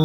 I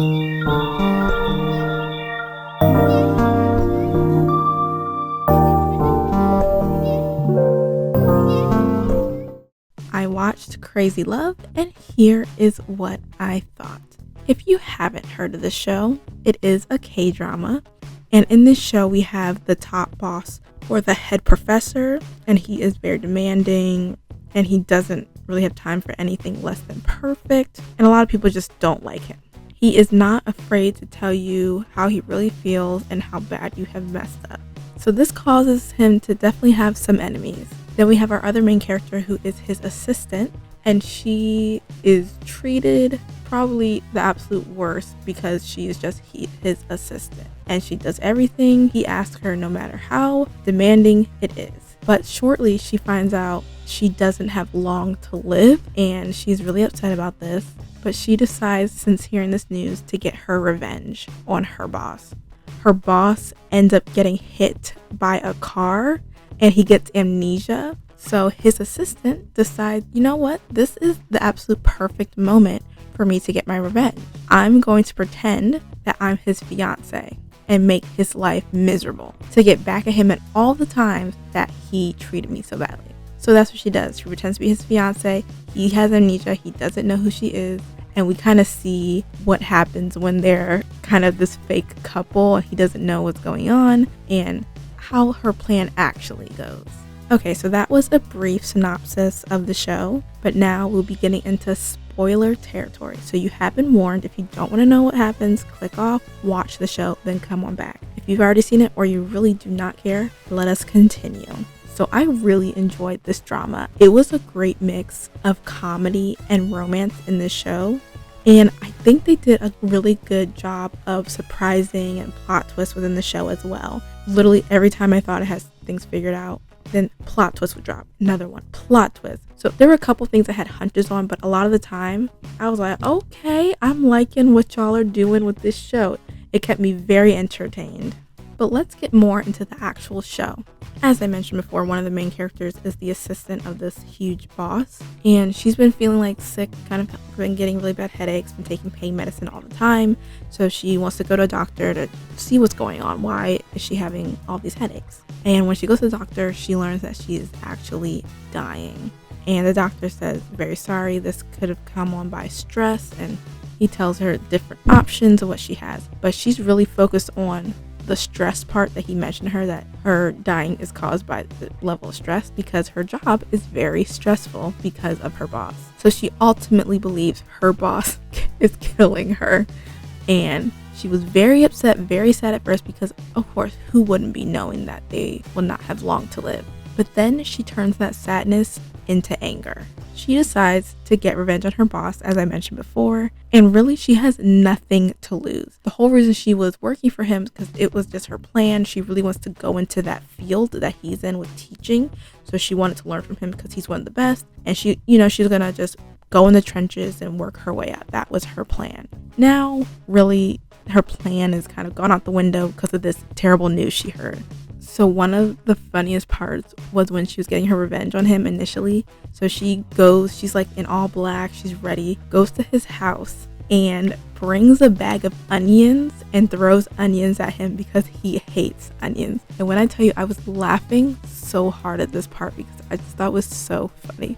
watched Crazy Love, and here is what I thought. If you haven't heard of this show, it is a K-drama, and in this show we have the top boss or the head professor, and he is very demanding, and he doesn't really have time for anything less than perfect, and a lot of people just don't like him. He is not afraid to tell you how he really feels and how bad you have messed up. So this causes him to definitely have some enemies. Then we have our other main character who is his assistant, and she is treated probably the absolute worst because she is just his assistant. And she does everything he asks her no matter how demanding it is. But shortly she finds out she doesn't have long to live, and she's really upset about this. But she decides, since hearing this news, to get her revenge on her boss. Her boss ends up getting hit by a car and he gets amnesia. So his assistant decides, you know what? This is the absolute perfect moment for me to get my revenge. I'm going to pretend that I'm his fiance and make his life miserable to get back at him at all the times that he treated me so badly. So that's what she does. She pretends to be his fiance. He has amnesia. He doesn't know who she is. And we kind of see what happens when they're kind of this fake couple. He doesn't know what's going on and how her plan actually goes. Okay, so that was a brief synopsis of the show, but now we'll be getting into spoiler territory. So you have been warned. If you don't want to know what happens, click off, watch the show, then come on back. If you've already seen it or you really do not care, let us continue. So I really enjoyed this drama. It was a great mix of comedy and romance in this show. And I think they did a really good job of surprising and plot twists within the show as well. Literally every time I thought it has things figured out, then plot twist would drop. Another one, plot twist. So there were a couple things I had hunches on, but a lot of the time I was like, okay, I'm liking what y'all are doing with this show. It kept me very entertained. But let's get more into the actual show. As I mentioned before, one of the main characters is the assistant of this huge boss, and she's been feeling like sick, kind of been getting really bad headaches, been taking pain medicine all the time. So she wants to go to a doctor to see what's going on. Why is she having all these headaches? And when she goes to the doctor, she learns that she is actually dying. And the doctor says, very sorry, this could have come on by stress, and he tells her different options of what she has. But she's really focused on the stress part that he mentioned to her, that her dying is caused by the level of stress because her job is very stressful because of her boss. So she ultimately believes her boss is killing her, and she was very upset, very sad at first because of course who wouldn't be, knowing that they will not have long to live. But then she turns that sadness into anger. She decides to get revenge on her boss, as I mentioned before, and really she has nothing to lose. The whole reason she was working for him is because it was just her plan. She really wants to go into that field that he's in with teaching, so she wanted to learn from him because he's one of the best, and she's gonna just go in the trenches and work her way out. That was her plan. Now, really, her plan is kind of gone out the window because of this terrible news she heard. So one of the funniest parts was when she was getting her revenge on him initially. So she's like in all black, she's ready, goes to his house and brings a bag of onions and throws onions at him because he hates onions. And when I tell you, I was laughing so hard at this part because I just thought it was so funny.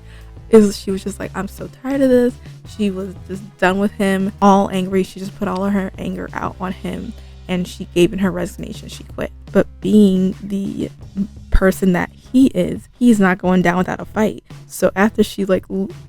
She was just like, I'm so tired of this. She was just done with him, all angry. She just put all of her anger out on him, and she gave in her resignation. She quit. But being the person that he's not going down without a fight. So after she's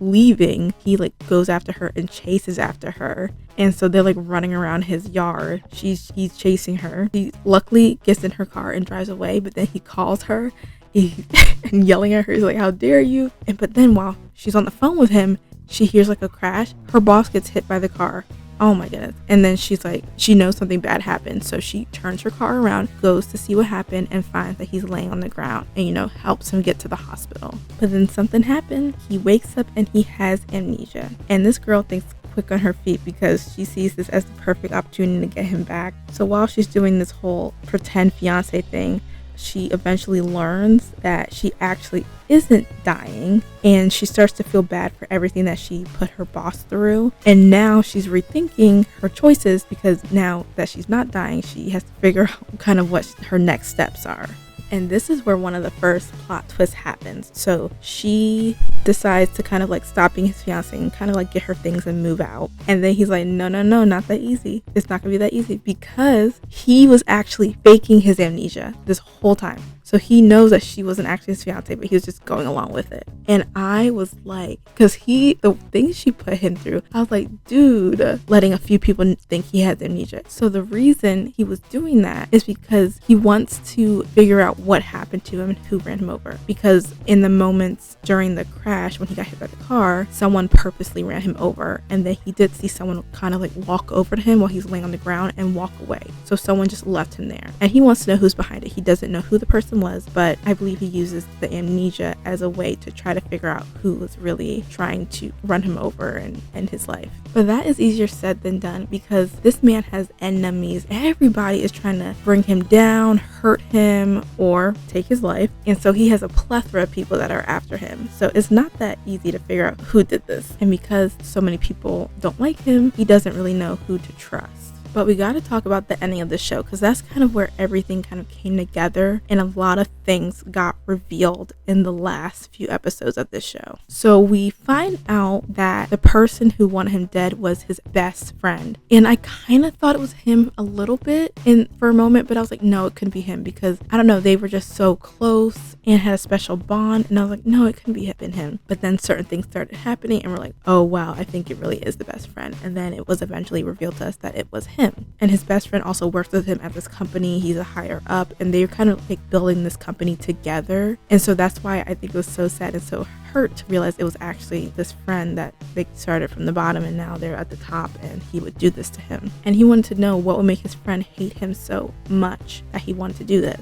leaving, he goes after her and chases after her. And so they're running around his yard. He's chasing her. He luckily gets in her car and drives away, but then he calls her and yelling at her. He's like, how dare you? But then while she's on the phone with him, she hears a crash. Her boss gets hit by the car. Oh my goodness. And then she's she knows something bad happened. So she turns her car around, goes to see what happened, and finds that he's laying on the ground and, helps him get to the hospital. But then something happened. He wakes up and he has amnesia. And this girl thinks quick on her feet because she sees this as the perfect opportunity to get him back. So while she's doing this whole pretend fiance thing, she eventually learns that she actually isn't dying, and she starts to feel bad for everything that she put her boss through. And now she's rethinking her choices, because now that she's not dying, she has to figure out kind of what her next steps are. And this is where one of the first plot twists happens. So she decides to kind of like stop being his fiance and kind of like get her things and move out. And then he's like, no, not that easy. It's not gonna be that easy, because he was actually faking his amnesia this whole time. So he knows that she wasn't actually his fiance, but he was just going along with it. And I was like, because the things she put him through, I was like, dude, letting a few people think he has amnesia. So the reason he was doing that is because he wants to figure out what happened to him and who ran him over. Because in the moments during the crash, when he got hit by the car, someone purposely ran him over. And then he did see someone kind of like walk over to him while he's laying on the ground and walk away. So someone just left him there. And he wants to know who's behind it. He doesn't know who the person was, but I believe he uses the amnesia as a way to try to figure out who was really trying to run him over and end his life. But that is easier said than done, because this man has enemies. Everybody is trying to bring him down, hurt him, or take his life. And so he has a plethora of people that are after him. So it's not that easy to figure out who did this. And because so many people don't like him, he doesn't really know who to trust. But we got to talk about the ending of the show, because that's kind of where everything kind of came together and a lot of things got revealed in the last few episodes of this show. So we find out that the person who wanted him dead was his best friend. And I kind of thought it was him a little bit for a moment, but I was like, no, it couldn't be him, because I don't know, they were just so close and had a special bond. And I was like, no, it couldn't been him. But then certain things started happening and we're like, oh wow, I think it really is the best friend. And then it was eventually revealed to us that it was him. And his best friend also works with him at this company. He's a higher up, and they're kind of like building this company together. And so that's why I think it was so sad and so hurt to realize it was actually this friend that they started from the bottom and now they're at the top, and he would do this to him. And he wanted to know what would make his friend hate him so much that he wanted to do this.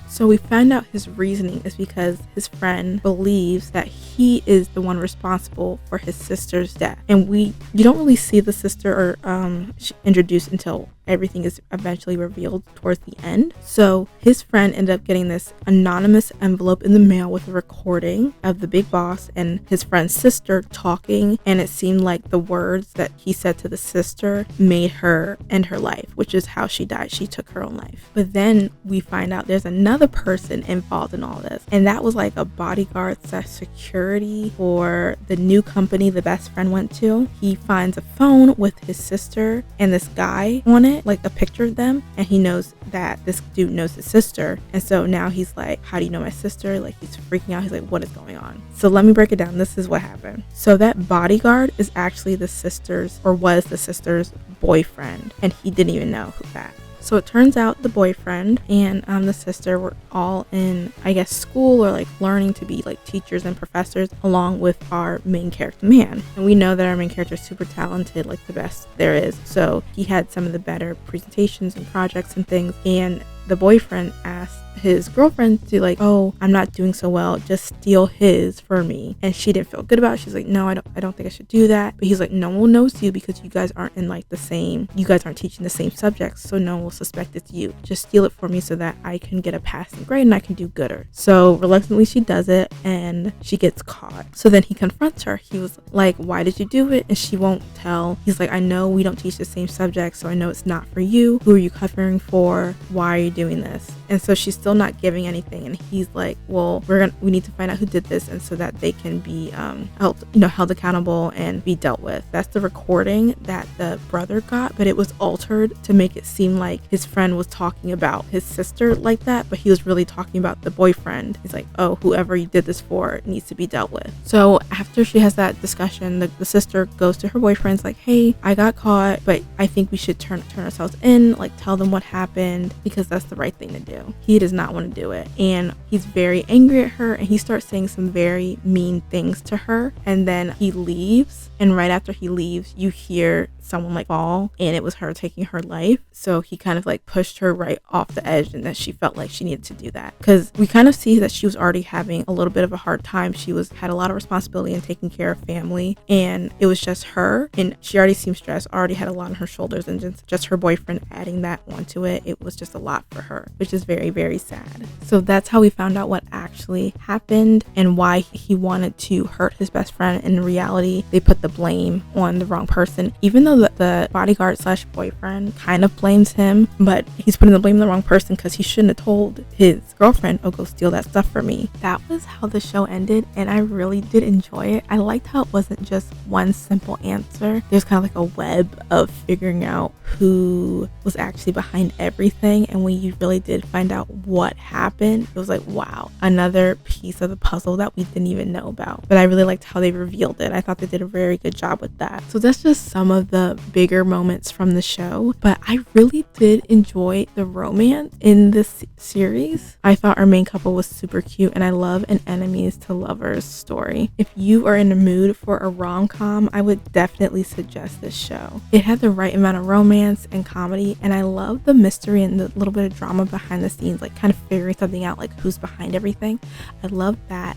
So we find out his reasoning is because his friend believes that he is the one responsible for his sister's death. And you don't really see the sister or introduced until everything is eventually revealed towards the end. So his friend ended up getting this anonymous envelope in the mail with a recording of the big boss and his friend's sister talking, and it seemed like the words that he said to the sister made her end her life, which is how she died. She took her own life. But then we find out there's another person involved in all this, and that was like a bodyguard / security for the new company the best friend went to. He finds a phone with his sister and this guy on it, like a picture of them, and he knows that this dude knows his sister. And so now he's like, how do you know my sister? Like, he's freaking out. He's like, what is going on? So let me break it down. This is what happened. So that bodyguard is actually was the sister's boyfriend, and he didn't even know that. So it turns out the boyfriend and the sister were all in, I guess, school or like learning to be like teachers and professors along with our main character man. And we know that our main character is super talented, like the best there is. So he had some of the better presentations and projects and things. And the boyfriend asked his girlfriend to like, oh, I'm not doing so well, just steal his for me. And she didn't feel good about it. She's like, no, I don't think I should do that. But he's like, no one knows you because you guys aren't teaching the same subjects, so no one will suspect it's you. Just steal it for me so that I can get a passing grade and I can do gooder. So reluctantly she does it, and she gets caught. So then he confronts her. He was like, why did you do it? And she won't tell. He's like, I know we don't teach the same subject, so I know it's not for you. Who are you covering for? Why are you doing this? And so she's still not giving anything, and he's like, well, we need to find out who did this, and so that they can be held accountable and be dealt with. That's the recording that the brother got, but it was altered to make it seem like his friend was talking about his sister like that, but he was really talking about the boyfriend. He's like, oh, whoever you did this for needs to be dealt with. So after she has that discussion, the sister goes to her boyfriend's like, hey, I got caught, but I think we should turn ourselves in, like tell them what happened, because that's the right thing to do. He does not want to do it, and he's very angry at her, and he starts saying some very mean things to her, and then he leaves. And right after he leaves, you hear someone like fall and it was her taking her life. So he kind of like pushed her right off the edge, and that she felt like she needed to do that because we kind of see that she was already having a little bit of a hard time. She had a lot of responsibility in taking care of family, and it was just her, and she already seemed stressed, already had a lot on her shoulders, and just her boyfriend adding that onto it, it was just a lot for her, which is very, very sad. So that's how we found out what actually happened and why he wanted to hurt his best friend. In reality, they put the blame on the wrong person, even though the bodyguard slash boyfriend kind of blames him, but he's putting the blame on the wrong person because he shouldn't have told his girlfriend, oh, go steal that stuff for me. That was how the show ended, and I really did enjoy it. I liked how it wasn't just one simple answer. There's kind of like a web of figuring out who was actually behind everything, and when you really did find out what happened, it was like, wow, another piece of the puzzle that we didn't even know about. But I really liked how they revealed it. I thought they did a very good job with that. So that's just some of the bigger moments from the show, but I really did enjoy the romance in this series. I thought our main couple was super cute, and I love an enemies to lovers story. If you are in the mood for a rom-com, I would definitely suggest this show. It had the right amount of romance and comedy, and I love the mystery and the little bit of drama behind the scenes, like kind of figuring something out, like who's behind everything. I love that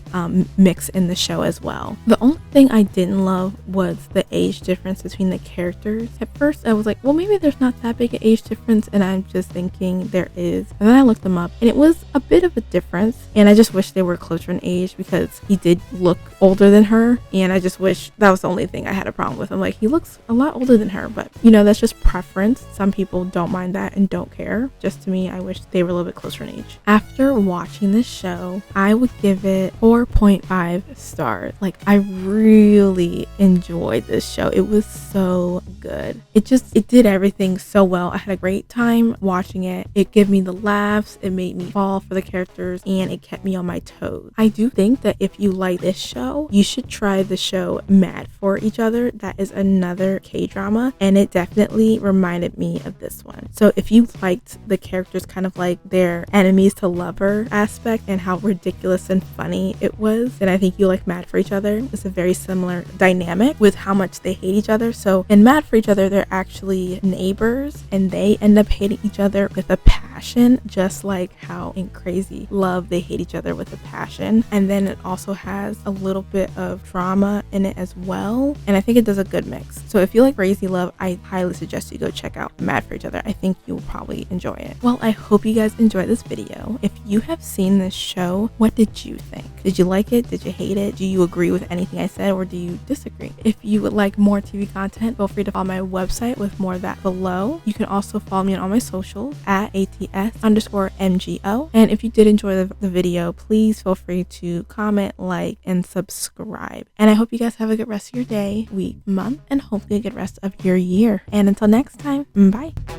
mix in the show as well. The only thing I didn't love was the age difference between the characters. At first I was like, well, maybe there's not that big an age difference, and I'm just thinking there is, and then I looked them up and it was a bit of a difference, and I just wish they were closer in age because he did look older than her, and I just wish that was the only thing I had a problem with. I'm like, he looks a lot older than her, but you know, that's just preference. Some people don't mind that and don't care. Just to me, I wish they were a little bit closer in age. After watching this show, I would give it 4.5 stars. Like, I really enjoyed this show. It was so good. It did everything so well. I had a great time watching it. It gave me the laughs, it made me fall for the characters, and it kept me on my toes. I do think that if you like this show, you should try the show Mad for Each Other. That is another K-drama, and it definitely reminded me of this one. So if you liked the characters kind of like their enemies to lover aspect and how ridiculous and funny it was, then I think you like Mad for Each Other. It's a very similar dynamic with how much they hate each other. So in Mad for Each Other, they're actually neighbors, and they end up hating each other with a passion, just like how in Crazy Love they hate each other with a passion. And then it also has a little bit of drama in it as well, and I think it does a good mix. So if you like Crazy Love, I highly suggest you go check out Mad for Each Other. I think you'll probably enjoy it. Well, I hope you guys enjoyed this video. If you have seen this show, what did you think? Did you like it? Did you hate it? Do you agree with anything I said, or do you disagree? If you would like more TV content, feel free to follow my website with more of that below. You can also follow me on all my socials at ATS_MGO. And if you did enjoy the video, please feel free to comment, like, and subscribe. And I hope you guys have a good rest of your day, week, month, and hopefully a good rest of your year. And until next time, bye.